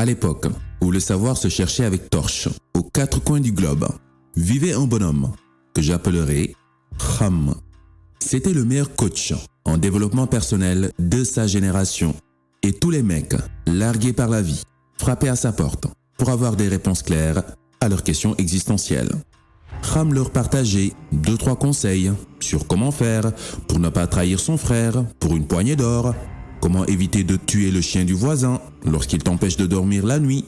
À l'époque où le savoir se cherchait avec torche, aux quatre coins du globe, vivait un bonhomme que j'appellerai Kham. C'était le meilleur coach en développement personnel de sa génération. Et tous les mecs, largués par la vie, frappaient à sa porte pour avoir des réponses claires à leurs questions existentielles. Kham leur partageait 2-3 conseils sur comment faire pour ne pas trahir son frère pour une poignée d'or, comment éviter de tuer le chien du voisin lorsqu'il t'empêche de dormir la nuit,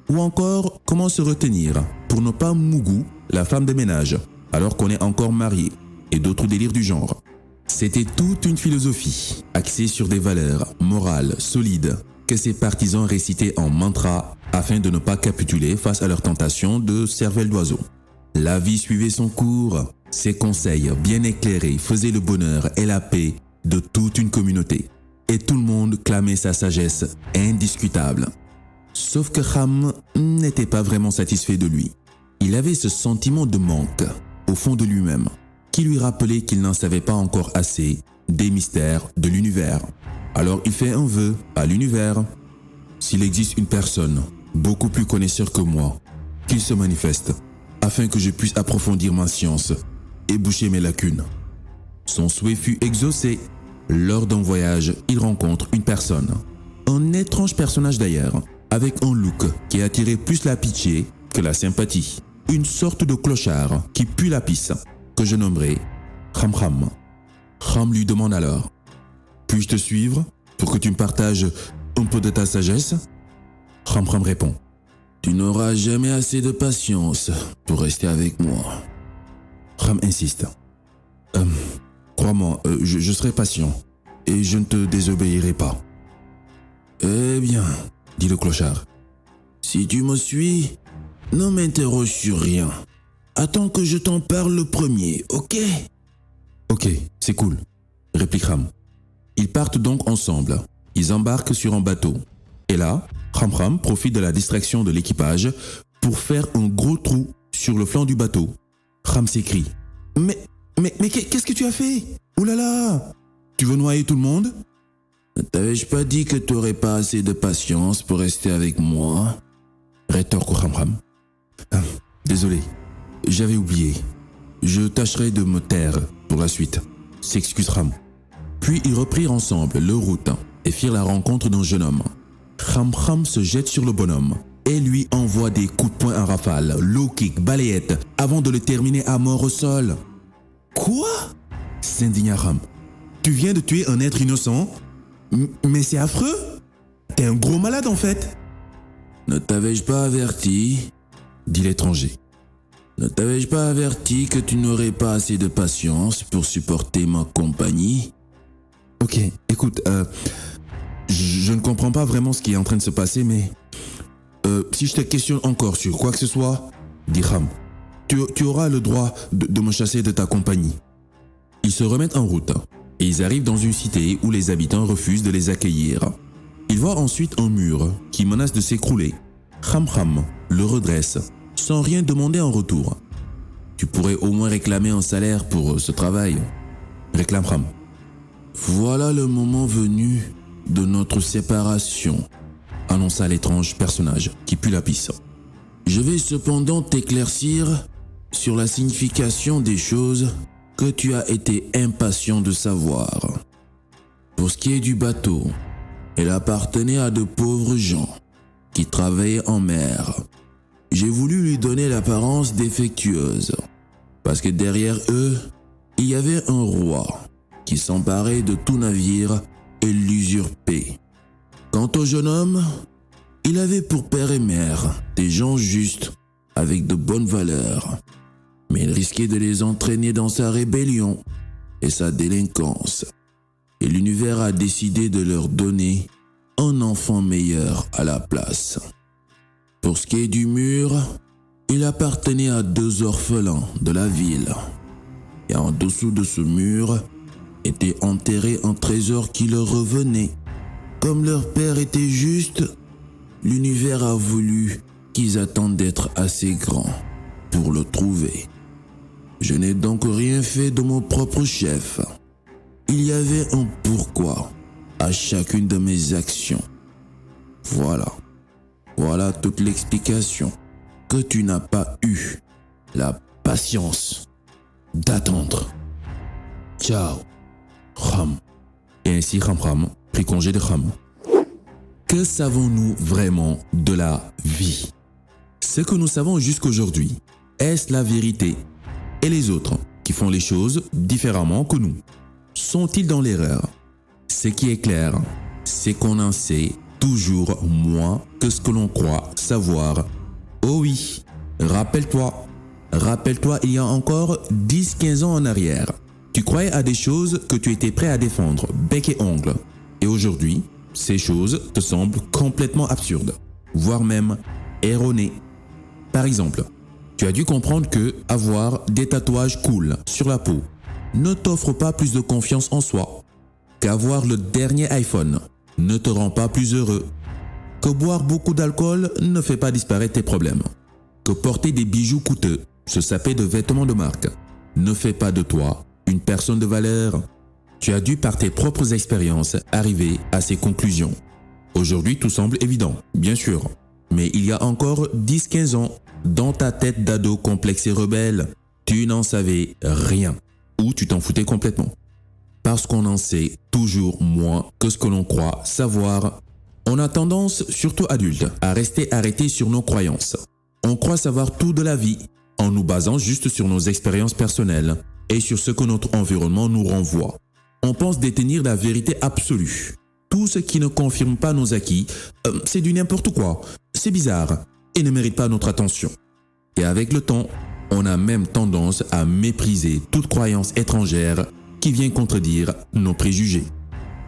ou encore comment se retenir pour ne pas mougou la femme de ménage alors qu'on est encore marié, et d'autres délires du genre. C'était toute une philosophie axée sur des valeurs morales solides que ses partisans récitaient en mantra afin de ne pas capituler face à leur tentation de cervelle d'oiseau. La vie suivait son cours, ses conseils bien éclairés faisaient le bonheur et la paix de toute une communauté. Et tout le monde clamait sa sagesse indiscutable. Sauf que Kham n'était pas vraiment satisfait de lui. Il avait ce sentiment de manque au fond de lui-même qui lui rappelait qu'il n'en savait pas encore assez des mystères de l'univers. Alors il fait un vœu à l'univers. S'il existe une personne beaucoup plus connaisseur que moi, qu'il se manifeste afin que je puisse approfondir ma science et boucher mes lacunes. Son souhait fut exaucé. Lors d'un voyage, il rencontre une personne, un étrange personnage d'ailleurs, avec un look qui attirait plus la pitié que la sympathie. Une sorte de clochard qui pue la pisse, que je nommerai Kham Kham. Kham lui demande alors: « Puis-je te suivre pour que tu me partages un peu de ta sagesse ?» Kham Kham répond: « Tu n'auras jamais assez de patience pour rester avec moi. » Kham insiste: « Crois-moi, je serai patient et je ne te désobéirai pas. » « Eh bien, dit le clochard, si tu me suis, ne m'interroge sur rien. Attends que je t'en parle le premier, ok ? Ok, c'est cool, réplique Kham. Ils partent donc ensemble. Ils embarquent sur un bateau. Et là, Kham Kham profite de la distraction de l'équipage pour faire un gros trou sur le flanc du bateau. Kham s'écrie: Mais qu'est-ce que tu as fait ? Ouh là là ! Tu veux noyer tout le monde ? Ne t'avais-je pas dit que tu n'aurais pas assez de patience pour rester avec moi ? Rétorque Kham Kham. Désolé, j'avais oublié. Je tâcherai de me taire pour la suite, s'excuse Kham. Puis ils reprirent ensemble leur route et firent la rencontre d'un jeune homme. Kham Kham se jette sur le bonhomme et lui envoie des coups de poing en rafale, low kick, balayette, avant de le terminer à mort au sol. Quoi ? S'indigna Kham. Tu viens de tuer un être innocent ? Mais c'est affreux. T'es un gros malade en fait. Ne t'avais-je pas averti ? Dit l'étranger. Ne t'avais-je pas averti que tu n'aurais pas assez de patience pour supporter ma compagnie ? Ok, écoute, je ne comprends pas vraiment ce qui est en train de se passer, mais si je te questionne encore sur quoi que ce soit, dit Kham, tu auras le droit de me chasser de ta compagnie. Ils se remettent en route et ils arrivent dans une cité où les habitants refusent de les accueillir. Ils voient ensuite un mur qui menace de s'écrouler. Kham Kham le redresse sans rien demander en retour. Tu pourrais au moins réclamer un salaire pour ce travail, réclame Kham. Voilà le moment venu de notre séparation, annonça l'étrange personnage qui pue la pisse. Je vais cependant t'éclaircir sur la signification des choses que tu as été impatient de savoir. Pour ce qui est du bateau, elle appartenait à de pauvres gens qui travaillaient en mer. J'ai voulu lui donner l'apparence défectueuse, parce que derrière eux, il y avait un roi qui s'emparait de tout navire et l'usurpait. Quant au jeune homme, il avait pour père et mère des gens justes avec de bonnes valeurs, mais il risquait de les entraîner dans sa rébellion et sa délinquance. Et l'univers a décidé de leur donner un enfant meilleur à la place. Pour ce qui est du mur, il appartenait à 2 orphelins de la ville. Et en dessous de ce mur était enterré un trésor qui leur revenait. Comme leur père était juste, l'univers a voulu qu'ils attendent d'être assez grands pour le trouver. Je n'ai donc rien fait de mon propre chef. Il y avait un pourquoi à chacune de mes actions. Voilà. Voilà toute l'explication. Que tu n'as pas eu la patience d'attendre. Ciao. Ram. Et ainsi Ram prit congé de Ram. Que savons-nous vraiment de la vie? Ce que nous savons jusqu'aujourd'hui, est-ce la vérité? Et les autres, qui font les choses différemment que nous, sont-ils dans l'erreur? Ce qui est clair, c'est qu'on en sait toujours moins que ce que l'on croit savoir. Oh oui, rappelle-toi, il y a encore 10-15 ans en arrière, tu croyais à des choses que tu étais prêt à défendre, bec et ongle. Et aujourd'hui, ces choses te semblent complètement absurdes, voire même erronées. Par exemple, tu as dû comprendre que avoir des tatouages cool sur la peau ne t'offre pas plus de confiance en soi, qu'avoir le dernier iPhone ne te rend pas plus heureux, que boire beaucoup d'alcool ne fait pas disparaître tes problèmes, que porter des bijoux coûteux, se saper de vêtements de marque, ne fait pas de toi une personne de valeur. Tu as dû par tes propres expériences arriver à ces conclusions. Aujourd'hui, tout semble évident, bien sûr, mais il y a encore 10-15 ans, dans ta tête d'ado complexe et rebelle, tu n'en savais rien, ou tu t'en foutais complètement. Parce qu'on en sait toujours moins que ce que l'on croit savoir. On a tendance, surtout adultes, à rester arrêtés sur nos croyances. On croit savoir tout de la vie, en nous basant juste sur nos expériences personnelles et sur ce que notre environnement nous renvoie. On pense détenir la vérité absolue. Tout ce qui ne confirme pas nos acquis, c'est du n'importe quoi, c'est bizarre et ne mérite pas notre attention. Et avec le temps, on a même tendance à mépriser toute croyance étrangère qui vient contredire nos préjugés.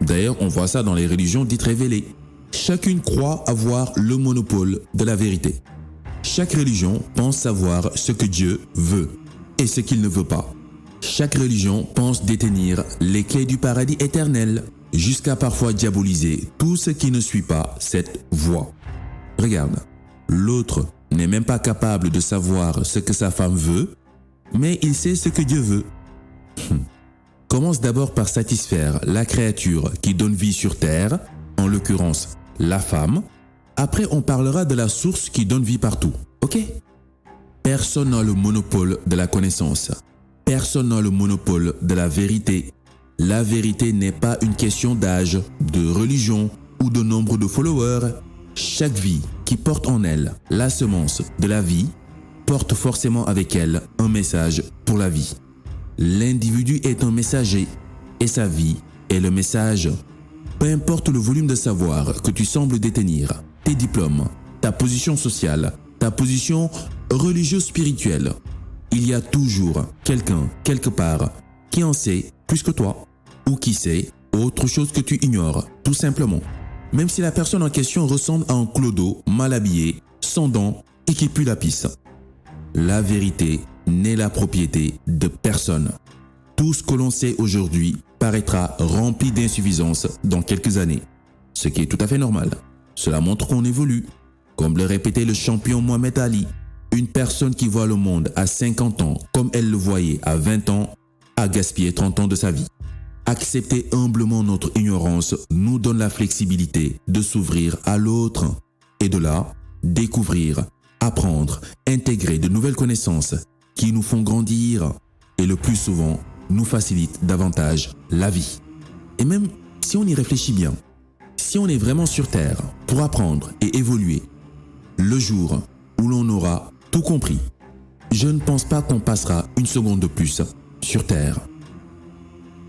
D'ailleurs, on voit ça dans les religions dites révélées. Chacune croit avoir le monopole de la vérité. Chaque religion pense savoir ce que Dieu veut et ce qu'il ne veut pas. Chaque religion pense détenir les clés du paradis éternel, jusqu'à parfois diaboliser tout ce qui ne suit pas cette voie. Regarde, l'autre n'est même pas capable de savoir ce que sa femme veut, mais il sait ce que Dieu veut. Commence d'abord par satisfaire la créature qui donne vie sur terre, en l'occurrence la femme. Après, on parlera de la source qui donne vie partout, ok? Personne n'a le monopole de la connaissance. Personne n'a le monopole de la vérité. La vérité n'est pas une question d'âge, de religion ou de nombre de followers. Chaque vie qui porte en elle la semence de la vie porte forcément avec elle un message pour la vie. L'individu est un messager et sa vie est le message. Peu importe le volume de savoir que tu sembles détenir, tes diplômes, ta position sociale, ta position religieuse spirituelle, il y a toujours quelqu'un, quelque part, qui en sait plus que toi ou qui sait autre chose que tu ignores, tout simplement. Même si la personne en question ressemble à un clodo mal habillé, sans dents et qui pue la pisse. La vérité n'est la propriété de personne. Tout ce que l'on sait aujourd'hui paraîtra rempli d'insuffisance dans quelques années, ce qui est tout à fait normal. Cela montre qu'on évolue. Comme le répétait le champion Mohamed Ali, une personne qui voit le monde à 50 ans comme elle le voyait à 20 ans a gaspillé 30 ans de sa vie. Accepter humblement notre ignorance nous donne la flexibilité de s'ouvrir à l'autre et de là, découvrir, apprendre, intégrer de nouvelles connaissances qui nous font grandir et le plus souvent nous facilitent davantage la vie. Et même si on y réfléchit bien, si on est vraiment sur Terre pour apprendre et évoluer, le jour où l'on aura tout compris, je ne pense pas qu'on passera une seconde de plus sur Terre.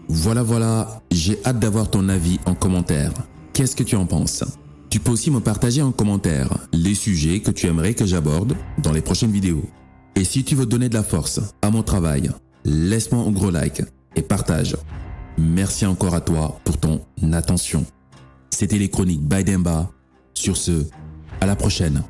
Voilà, j'ai hâte d'avoir ton avis en commentaire. Qu'est-ce que tu en penses? Tu peux aussi me partager en commentaire les sujets que tu aimerais que j'aborde dans les prochaines vidéos. Et si tu veux donner de la force à mon travail, laisse-moi un gros like et partage. Merci encore à toi pour ton attention. C'était les chroniques by Demba. Sur ce, à la prochaine.